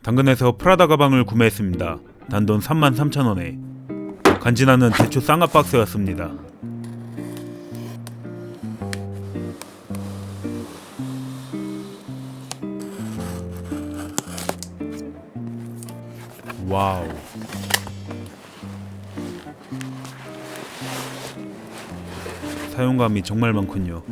당근에서 프라다 가방을 구매했습니다. 단돈 33,000원에 간지나는 대추 쌍화 박스였습니다. 와우. 사용감이 정말 많군요.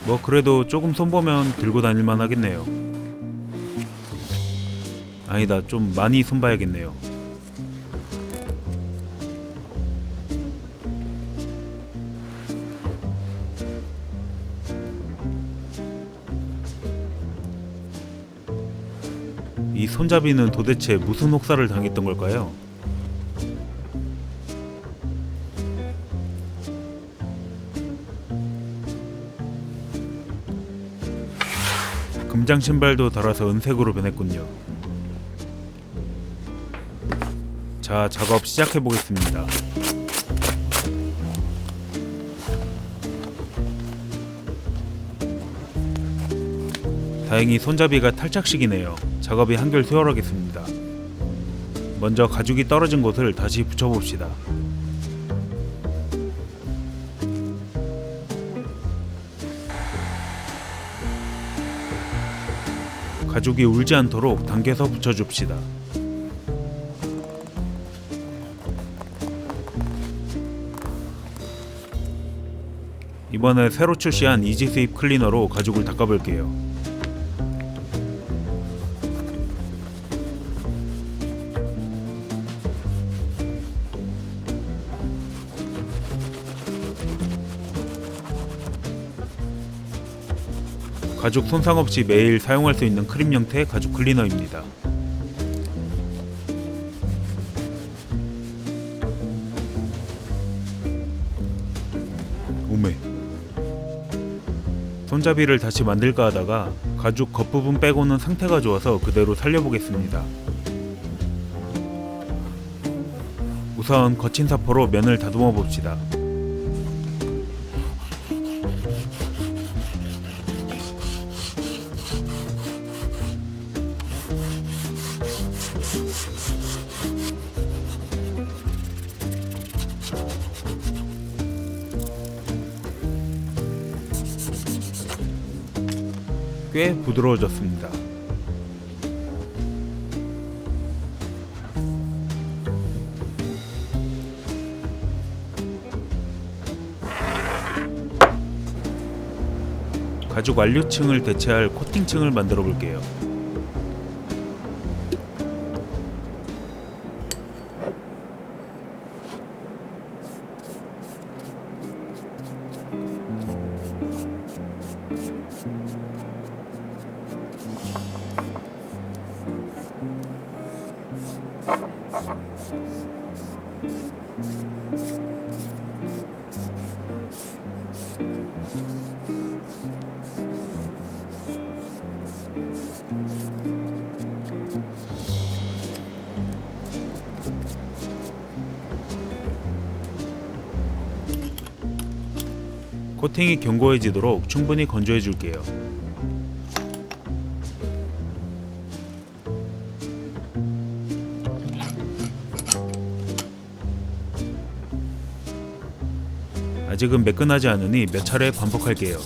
뭐 그래도 조금 손보면 들고 다닐만 하겠네요. 아니다, 좀 많이 손봐야겠네요. 이 손잡이는 도대체 무슨 혹사를 당했던 걸까요? 금장 신발도 달아서 은색으로 변했군요. 자, 작업 시작해 보겠습니다. 다행히 손잡이가 탈착식이네요. 작업이 한결 수월하겠습니다. 먼저 가죽이 떨어진 곳을 다시 붙여봅시다. 가죽이 울지 않도록 당겨서 붙여줍시다. 이번에 새로 출시한 이지 스윕 클리너로 가죽을 닦아볼게요. 가죽 손상 없이 매일 사용할 수 있는 크림 형태 가죽 클리너입니다. 오메. 손잡이를 다시 만들까 하다가 가죽 겉부분 빼고는 상태가 좋아서 그대로 살려보겠습니다. 우선 거친 사포로 면을 다듬어 봅시다. 꽤 부드러워졌습니다. 가죽 완료층을 대체할 코팅층을 만들어 볼게요. 코팅이 견고해지도록 충분히 건조해 줄게요. 아직은 매끈하지 않으니 몇 차례 반복할게요.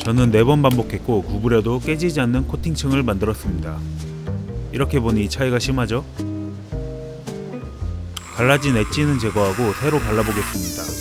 저는 4번 반복했고 구부려도 깨지지 않는 코팅층을 만들었습니다. 이렇게 보니 차이가 심하죠? 갈라진 엣지는 제거하고 새로 발라보겠습니다.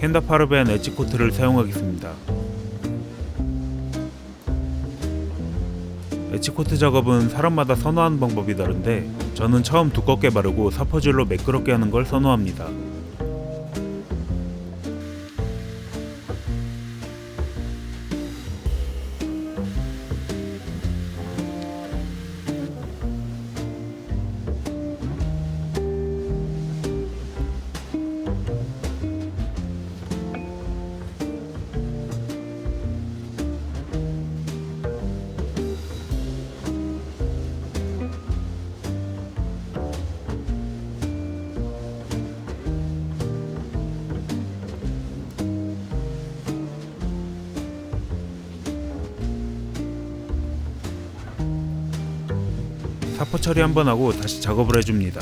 켄다파르벤 엣지 코트를 사용하겠습니다. 엣지 코트 작업은 사람마다 선호하는 방법이 다른데 저는 처음 두껍게 바르고 사퍼질로 매끄럽게 하는 걸 선호합니다. 사포 처리 한번 하고 다시 작업을 해줍니다.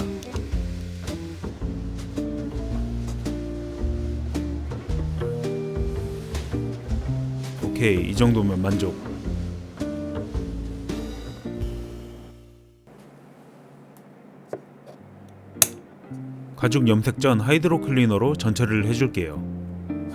오케이, 이 정도면 만족. 가죽 염색 전 하이드로 클리너로 전처리를 해줄게요.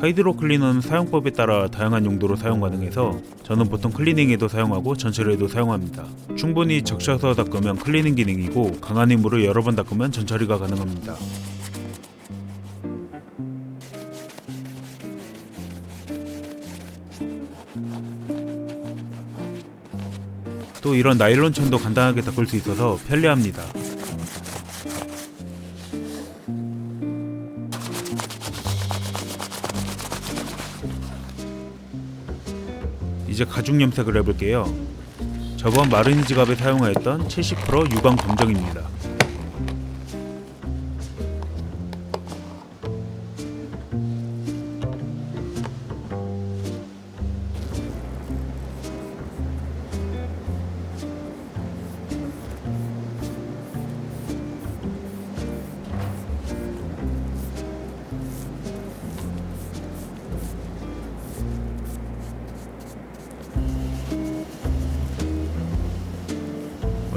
하이드로 클리너는 사용법에 따라 다양한 용도로 사용 가능해서 저는 보통 클리닝에도 사용하고 전처리에도 사용합니다. 충분히 적셔서 닦으면 클리닝 기능이고 강한 힘으로 여러 번 닦으면 전처리가 가능합니다. 또 이런 나일론천도 간단하게 닦을 수 있어서 편리합니다. 이제 가죽 염색을 해볼게요. 저번 마르니 지갑에 사용하였던 70% 유광 검정입니다.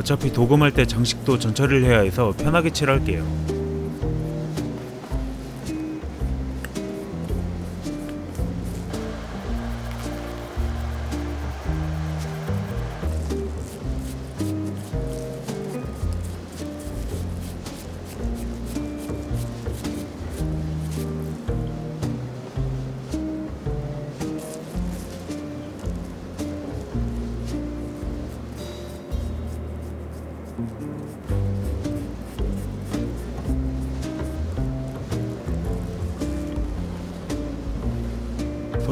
어차피 도금할 때 장식도 전처리를 해야 해서 편하게 칠할게요.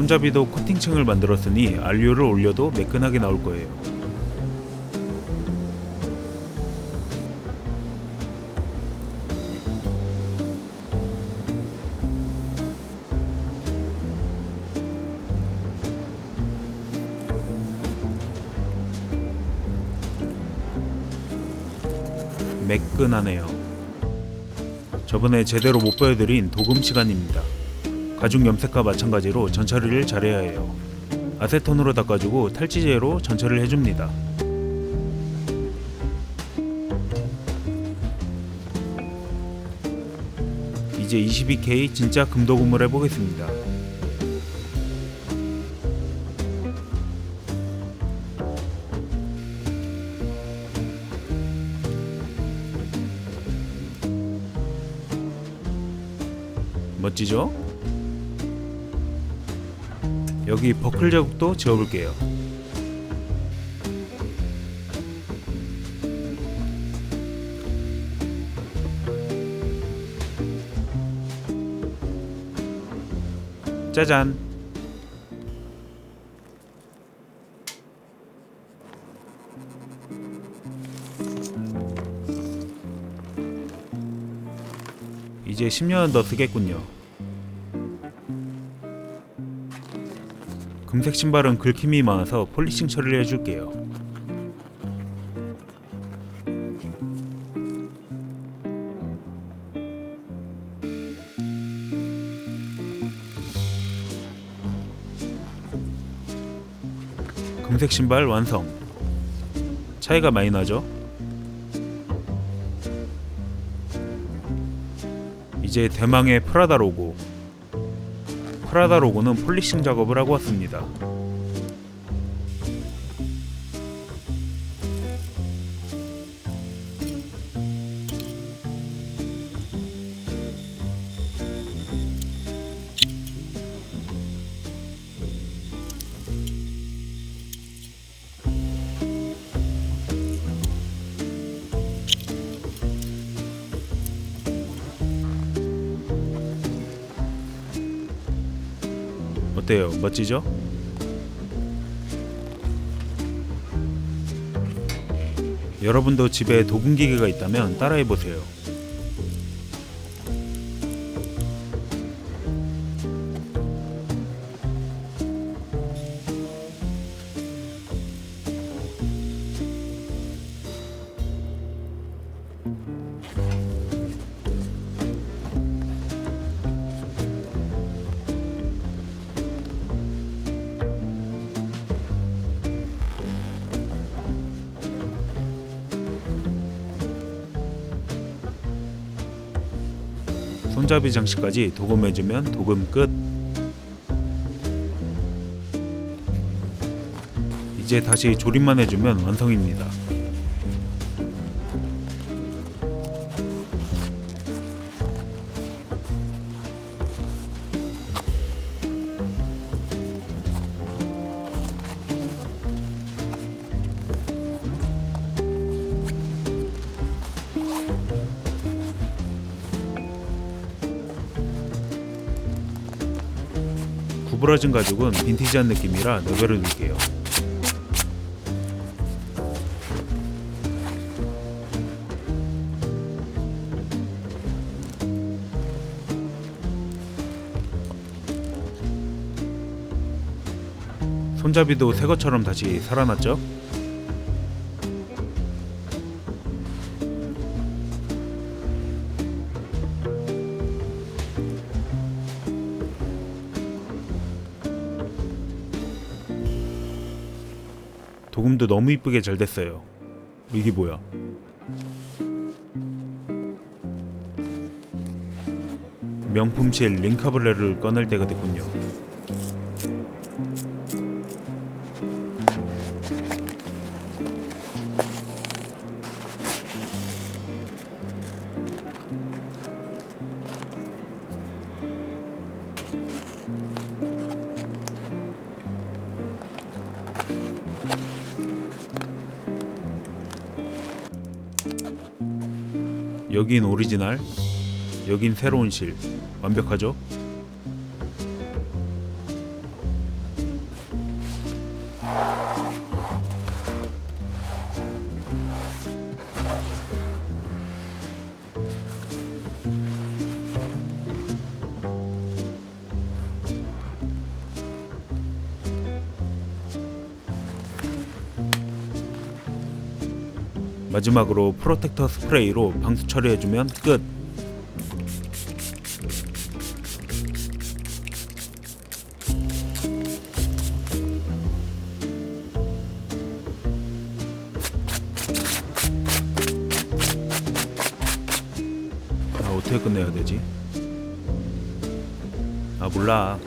손잡이도 코팅층을 만들었으니 알료를 올려도 매끈하게 나올 거예요. 매끈하네요. 저번에 제대로 못 보여드린 도금 시간입니다. 가죽 염색과 마찬가지로 전처리를 잘해야 해요. 아세톤으로 닦아주고 탈지제로 전처리를 해줍니다. 이제 22K 진짜 금도금을 해보겠습니다. 멋지죠? 여기 버클 자국도 지워볼게요. 짜잔! 이제 10년은 더 쓰겠군요. 금색 신발은 긁힘이 많아서 폴리싱 처리를 해줄게요. 금색 신발 완성. 차이가 많이 나죠? 이제 대망의 프라다 로고. 프라다 로고는 폴리싱 작업을 하고 왔습니다. 어때요? 멋지죠? 여러분도 집에 도금기계가 있다면 따라해보세요. 손잡이 장식까지 도금해주면 도금 끝. 이제 다시 조립만 해주면 완성입니다. 구부러진 가죽은 빈티지한 느낌이라 내버려 둘게요. 손잡이도 새것처럼 다시 살아났죠? 도금도 너무 이쁘게 잘 됐어요. 이게 뭐야? 명품실 링카브레를 꺼낼 때가 됐군요. 여긴 오리지널, 여긴 새로운 실. 완벽하죠? 마지막으로 프로텍터 스프레이로 방수 처리해주면 끝! 어떻게 끝내야 되지? 몰라.